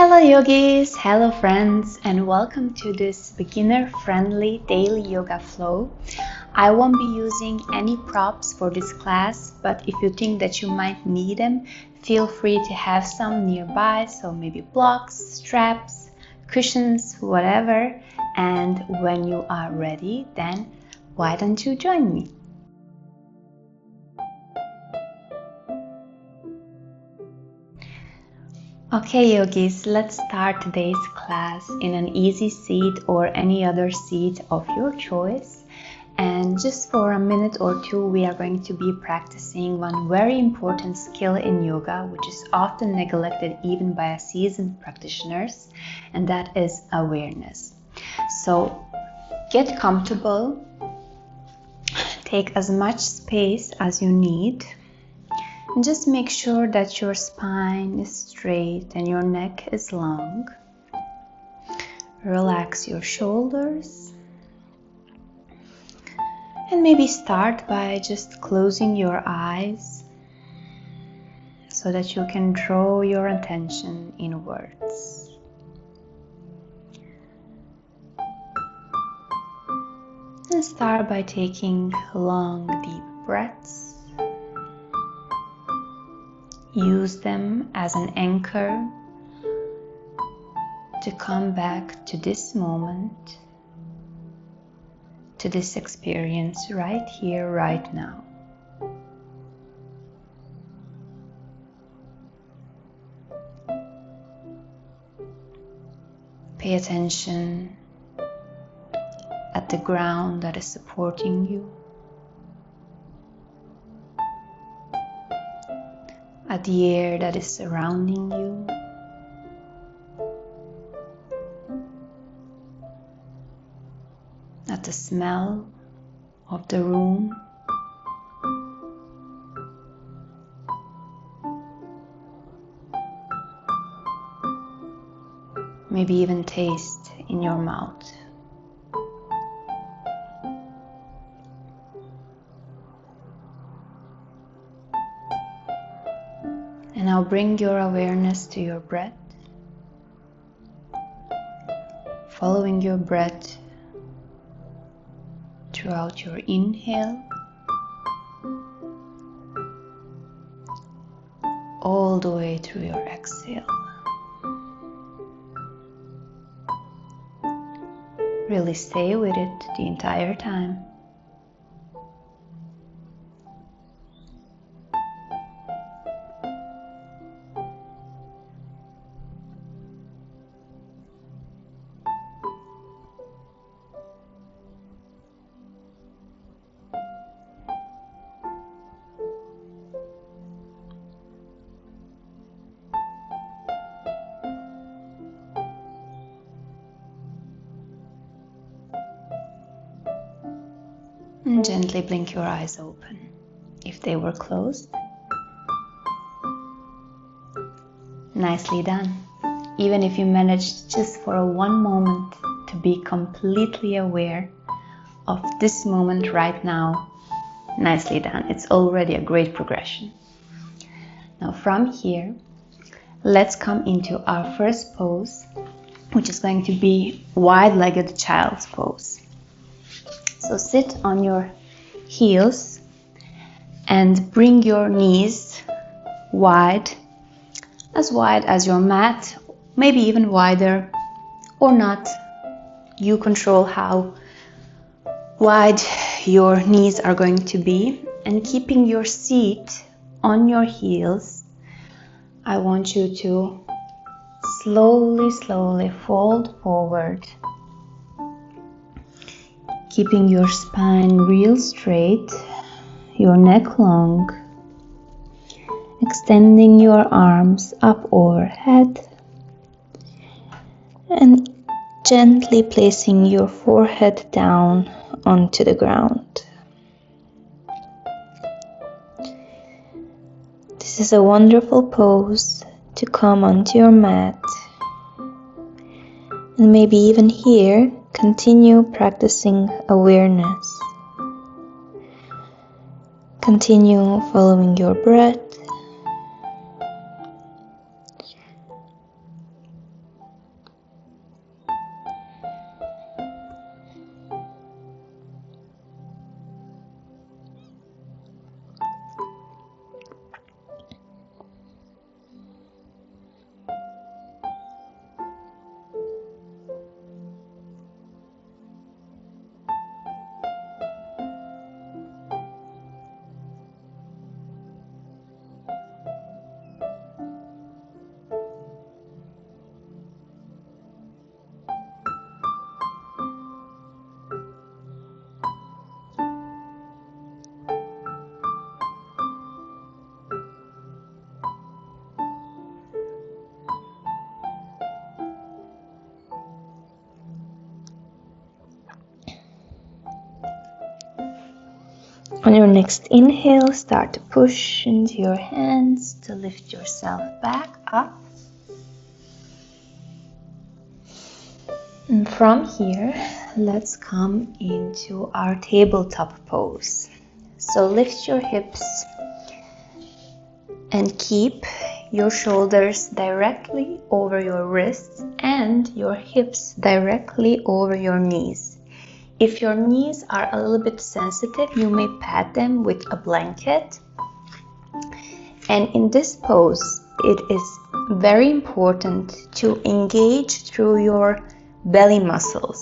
Hello yogis, hello friends, and welcome to this beginner-friendly daily yoga flow. I won't be using any props for this class, but if you think that you might need them, feel free to have some nearby, so maybe blocks, straps, cushions, whatever. And when you are ready, then why don't you join me? Okay yogis, let's start today's class in an easy seat or any other seat of your choice. And just for a minute or two, we are going to be practicing one very important skill in yoga, which is often neglected even by seasoned practitioners, and that is awareness. So get comfortable, take as much space as you need. And just make sure that your spine is straight and your neck is long. Relax your shoulders. And maybe start by just closing your eyes so that you can draw your attention inwards. And start by taking long, deep breaths. Use them as an anchor to come back to this moment, to this experience right here, right now. Pay attention at the ground that is supporting you, at the air that is surrounding you, at the smell of the room, maybe even taste in your mouth. And now bring your awareness to your breath, following your breath throughout your inhale, all the way through your exhale. Really stay with it the entire time. And gently blink your eyes open if they were closed. Nicely done. Even if you managed just for one moment to be completely aware of this moment right now, nicely done. It's already a great progression. Now from here, let's come into our first pose, which is going to be wide-legged child's pose. So sit on your heels and bring your knees wide as your mat, maybe even wider or not. You control how wide your knees are going to be, and keeping your seat on your heels, I want you to slowly fold forward, keeping your spine real straight, your neck long, extending your arms up overhead, and gently placing your forehead down onto the ground. This is a wonderful pose to come onto your mat, and maybe even here continue practicing awareness. Continue following your breath. On your next inhale, start to push into your hands to lift yourself back up. And from here, let's come into our tabletop pose. So lift your hips and keep your shoulders directly over your wrists and your hips directly over your knees. If your knees are a little bit sensitive, you may pat them with a blanket. And in this pose, it is very important to engage through your belly muscles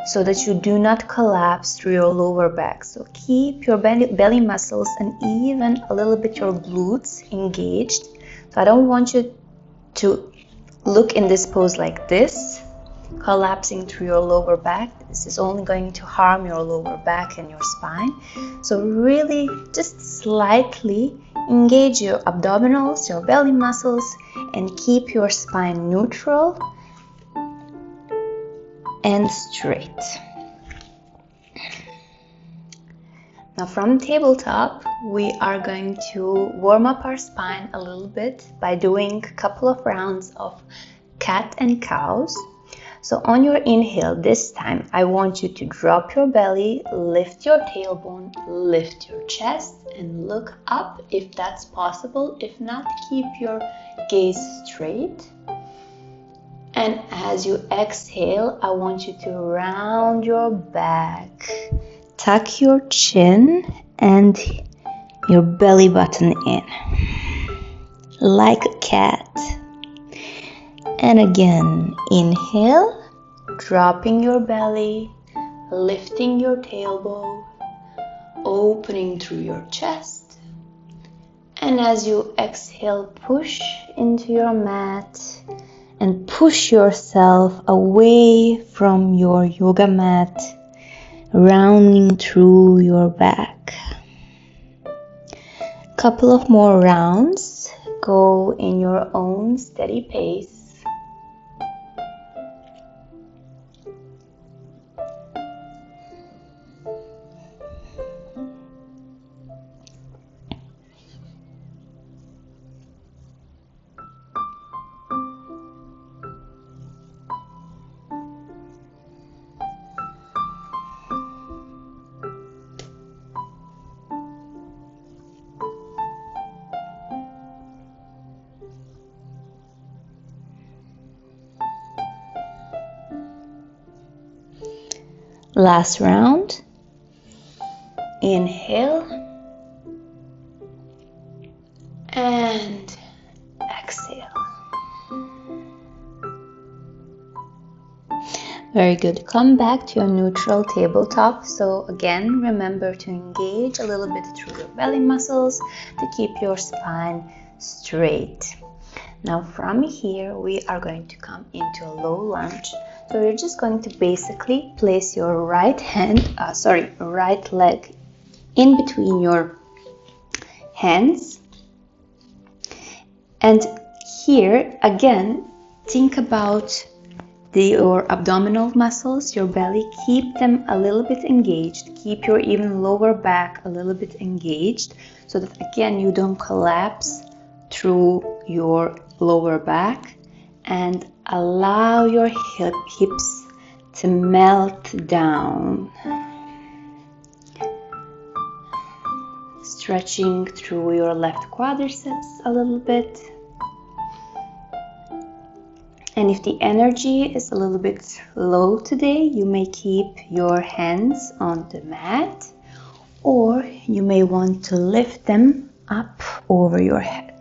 so that you do not collapse through your lower back. So keep your belly muscles and even a little bit your glutes engaged. So I don't want you to look in this pose like this, collapsing through your lower back. This is only going to harm your lower back and your spine. So really just slightly engage your abdominals, your belly muscles, and keep your spine neutral and straight. Now from tabletop, we are going to warm up our spine a little bit by doing a couple of rounds of cat and cows. So on your inhale this time, I want you to drop your belly, lift your tailbone, lift your chest, and look up if that's possible. If not, keep your gaze straight. And as you exhale, I want you to round your back, tuck your chin and your belly button in, like a cat. And again, inhale, dropping your belly, lifting your tailbone, opening through your chest. And as you exhale, push into your mat and push yourself away from your yoga mat, rounding through your back. Couple of more rounds. Go in your own steady pace. Last round. Inhale and exhale. Very good. Come back to your neutral tabletop. So again, remember to engage a little bit through your belly muscles to keep your spine straight. Now from here, we are going to come into a low lunge. So you're just going to basically place your right leg in between your hands. And here, again, think about your abdominal muscles, your belly. Keep them a little bit engaged. Keep your even lower back a little bit engaged so that, again, you don't collapse through your lower back. And allow your hips to melt down, stretching through your left quadriceps a little bit. And if the energy is a little bit low today, you may keep your hands on the mat, or you may want to lift them up over your head.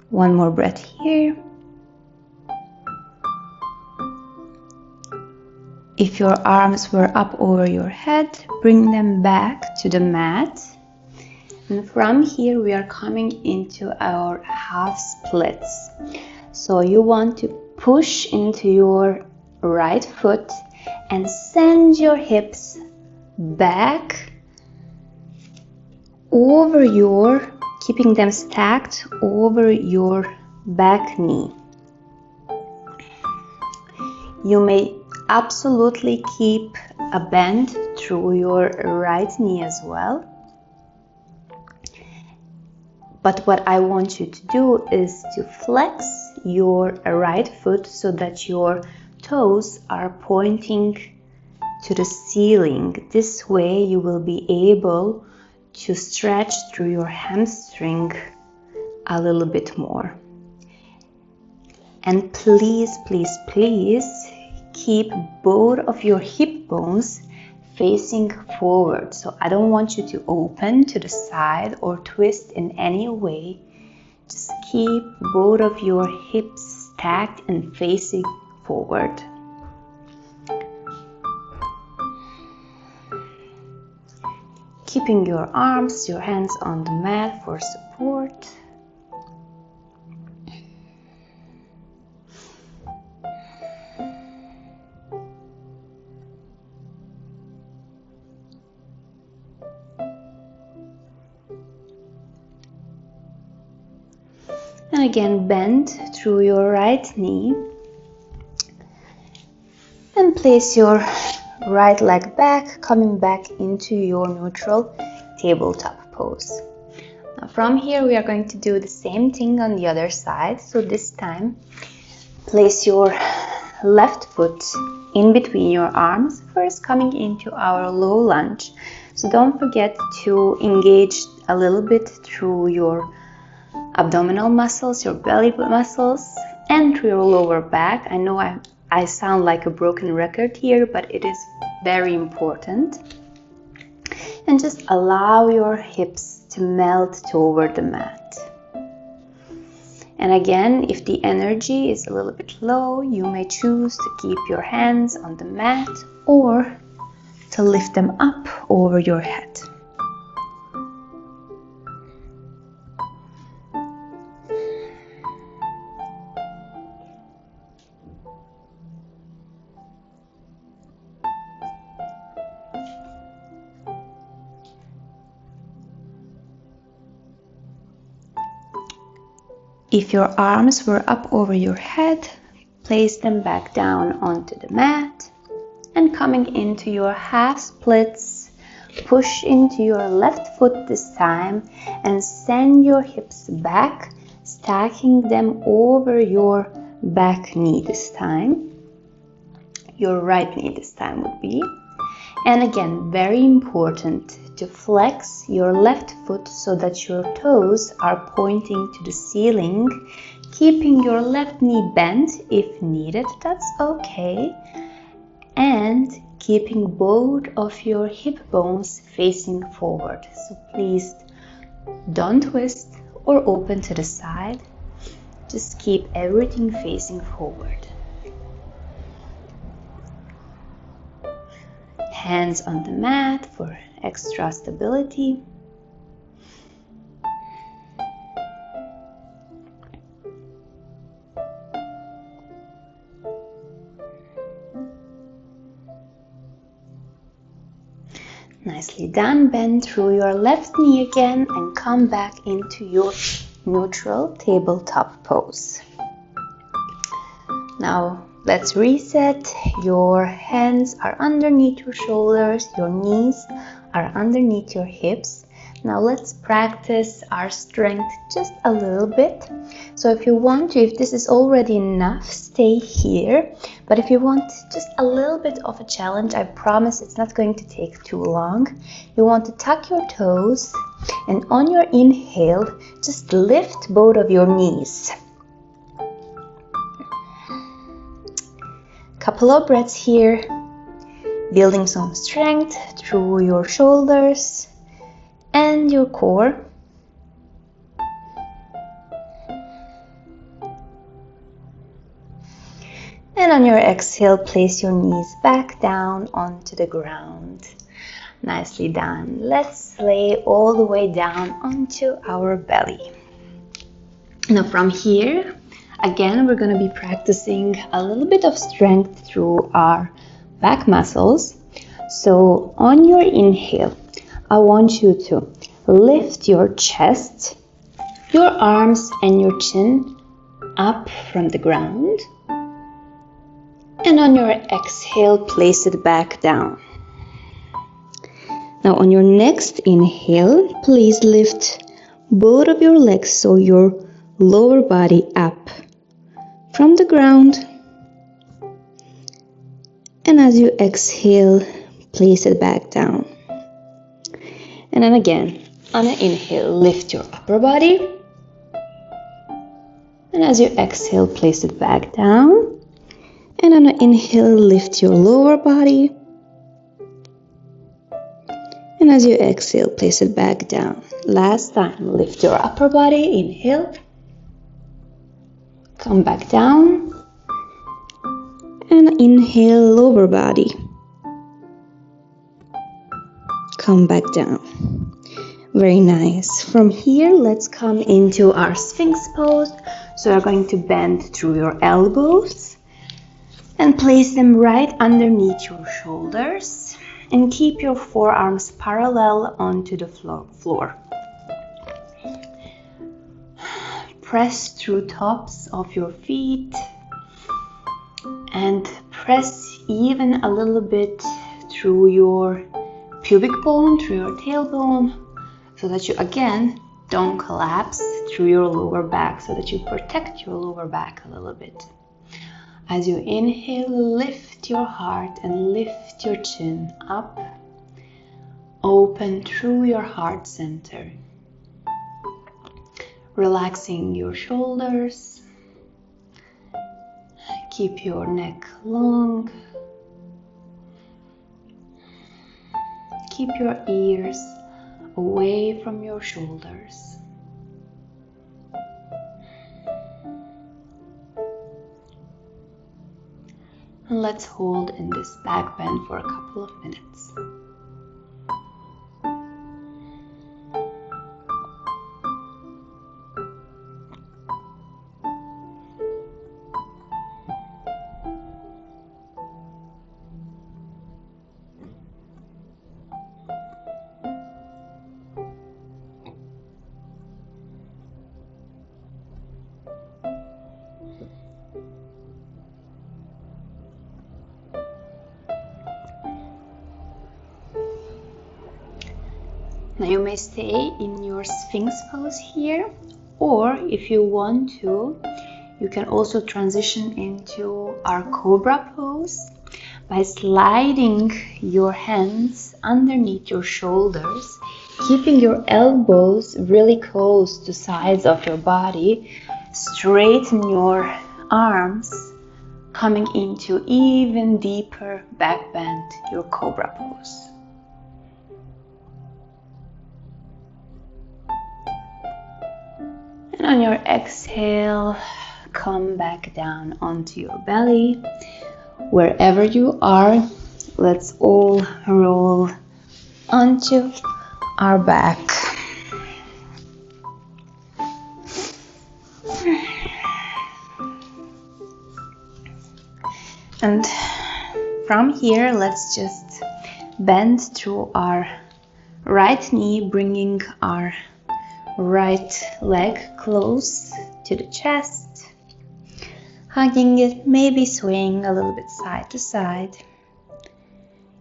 One more breath here. If your arms were up over your head, bring them back to the mat. And from here, we are coming into our half splits. So you want to push into your right foot and send your hips back over your keeping them stacked over your back knee. You may absolutely keep a bend through your right knee as well. But what I want you to do is to flex your right foot so that your toes are pointing to the ceiling. This way you will be able to stretch through your hamstring a little bit more. And please, please, please keep both of your hip bones facing forward. So I don't want you to open to the side or twist in any way. Just keep both of your hips stacked and facing forward. Keeping your arms, your hands on the mat for support. And again, bend through your right knee and place your right leg back, coming back into your neutral tabletop pose. Now from here we are going to do the same thing on the other side. So this time place your left foot in between your arms, first coming into our low lunge. So don't forget to engage a little bit through your abdominal muscles, your belly muscles, and through your lower back. I know I sound like a broken record here, but it is very important. And just allow your hips to melt toward the mat. And again, if the energy is a little bit low, you may choose to keep your hands on the mat or to lift them up over your head. If your arms were up over your head, place them back down onto the mat and coming into your half splits, push into your left foot this time and send your hips back, stacking them over your back knee this time. Your right knee this time would be. And again, very important to flex your left foot so that your toes are pointing to the ceiling, keeping your left knee bent if needed, that's okay, and keeping both of your hip bones facing forward. So please don't twist or open to the side, just keep everything facing forward. Hands on the mat for extra stability. Nicely done. Bend through your left knee again and come back into your neutral tabletop pose. Now let's reset. Your hands are underneath your shoulders, your knees are underneath your hips. Now let's practice our strength just a little bit. So if you want to, if this is already enough, stay here. But if you want just a little bit of a challenge, I promise it's not going to take too long. You want to tuck your toes and on your inhale, just lift both of your knees. Couple of breaths here, building some strength through your shoulders and your core. And on your exhale, place your knees back down onto the ground. Nicely done. Let's lay all the way down onto our belly. Now from here, again, we're going to be practicing a little bit of strength through our back muscles. So on your inhale, I want you to lift your chest your arms and your chin up from the ground. And on your exhale, place it back down. Now on your next inhale, please lift both of your legs so your lower body up from the ground. And as you exhale, place it back down. And then again, on an inhale, lift your upper body. And as you exhale, place it back down. And on an inhale, lift your lower body. And as you exhale, place it back down. Last time, lift your upper body, inhale. Come back down. And inhale, lower body. Come back down. Very nice. From here, let's come into our Sphinx pose. So you're going to bend through your elbows and place them right underneath your shoulders and keep your forearms parallel onto the floor. Press through tops of your feet and press even a little bit through your pubic bone, through your tailbone, so that you again don't collapse through your lower back, so that you protect your lower back a little bit. As you inhale, lift your heart and lift your chin up, open through your heart center, relaxing your shoulders. Keep your neck long. Keep your ears away from your shoulders. And let's hold in this back bend for a couple of minutes. Now you may stay in your Sphinx pose here, or if you want to, you can also transition into our cobra pose by sliding your hands underneath your shoulders, keeping your elbows really close to sides of your body. Straighten your arms, coming into even deeper back bend, your cobra pose. And on your exhale, come back down onto your belly. Wherever you are, let's all roll onto our back. And from here, let's just bend through our right knee, bringing our right leg close to the chest, hugging it, maybe swaying a little bit side to side.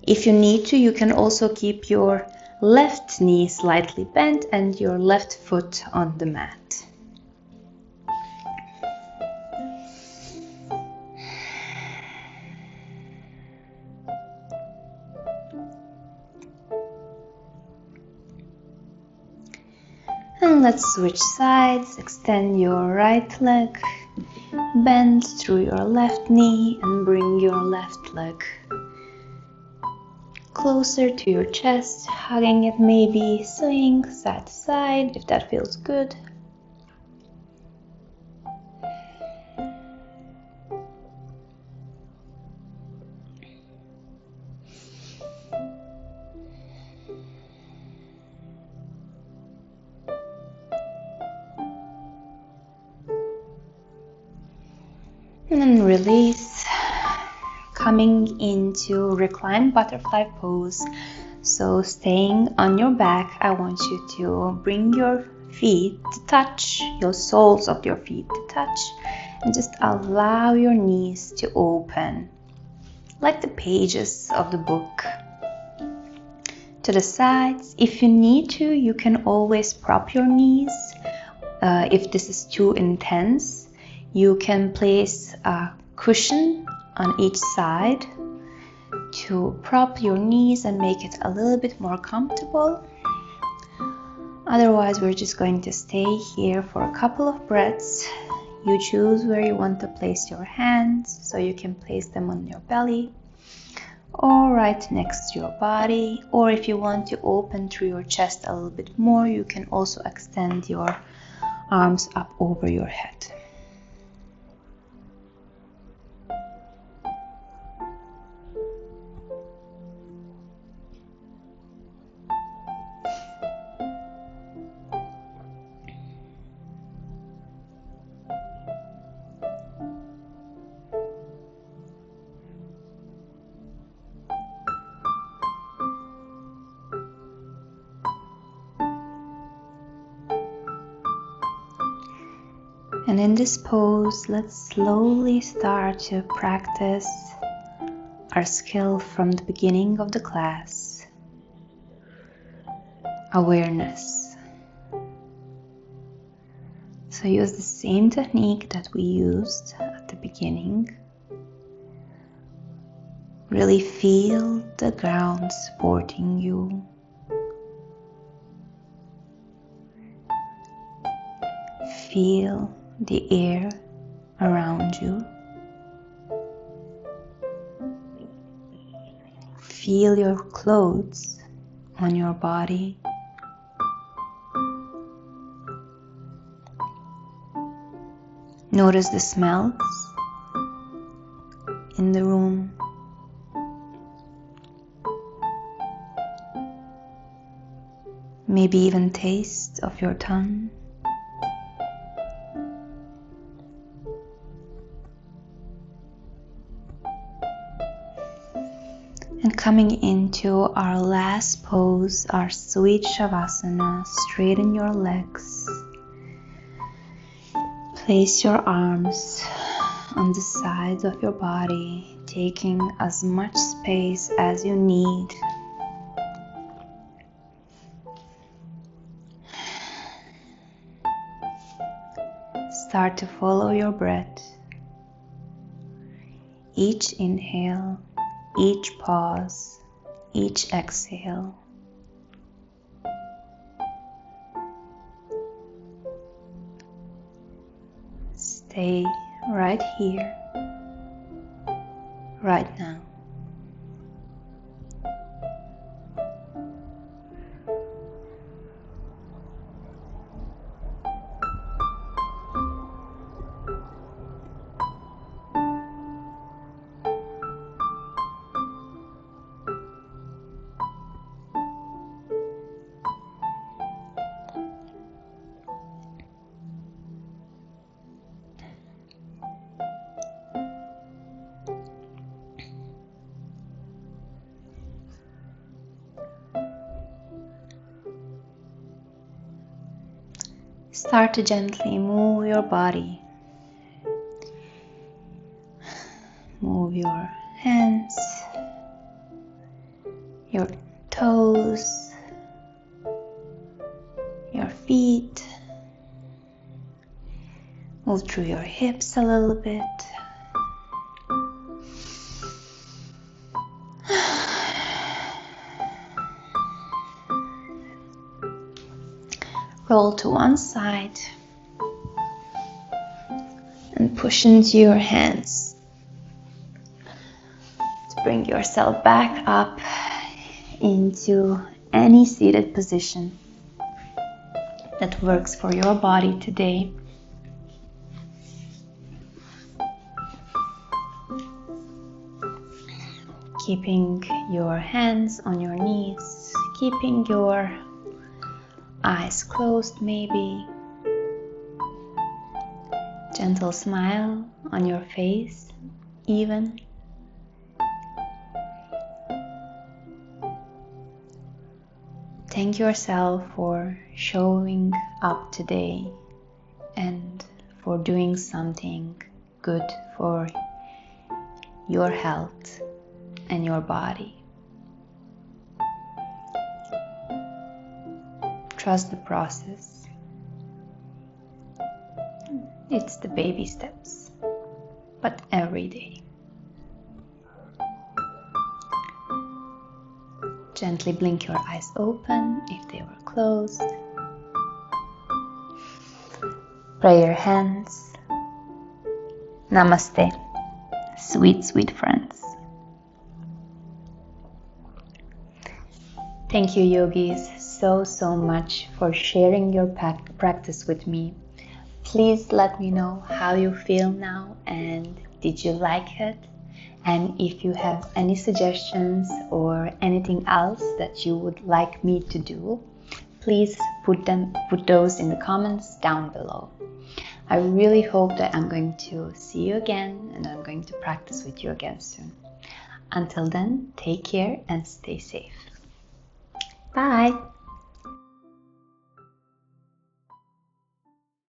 If you need to, you can also keep your left knee slightly bent and your left foot on the mat. And let's switch sides. Extend your right leg, bend through your left knee and bring your left leg closer to your chest, hugging it, maybe swaying side to side if that feels good. And then release, coming into reclined butterfly pose. So staying on your back, I want you to bring your feet to touch, your soles of your feet to touch, and just allow your knees to open like the pages of the book to the sides. If you need to, you can always prop your knees. If this is too intense, you can place a cushion on each side to prop your knees and make it a little bit more comfortable. Otherwise, we're just going to stay here for a couple of breaths. You choose where you want to place your hands, so you can place them on your belly or right next to your body. Or if you want to open through your chest a little bit more, you can also extend your arms up over your head. And in this pose, let's slowly start to practice our skill from the beginning of the class. Awareness. So use the same technique that we used at the beginning. Really feel the ground supporting you. Feel the air around you. Feel your clothes on your body. Notice the smells in the room. Maybe even taste of your tongue. And coming into our last pose, our sweet Savasana, straighten your legs. Place your arms on the sides of your body, taking as much space as you need. Start to follow your breath. Each inhale, each pause, each exhale. Stay right here, right now. Start to gently move your body. Move your hands, your toes, your feet. Move through your hips a little bit. Roll to one side and push into your hands to bring yourself back up into any seated position that works for your body today. Keeping your hands on your knees, keeping your eyes closed maybe. Gentle smile on your face, even. Thank yourself for showing up today and for doing something good for your health and your body. Trust the process. It's the baby steps, but every day. Gently blink your eyes open if they were closed. Pray your hands. Namaste, sweet, sweet friends. Thank you, yogis, so much for sharing your practice with me. Please let me know how you feel now and did you like it? And if you have any suggestions or anything else that you would like me to do, please put those in the comments down below. I really hope that I'm going to see you again and I'm going to practice with you again soon. Until then, take care and stay safe. Bye!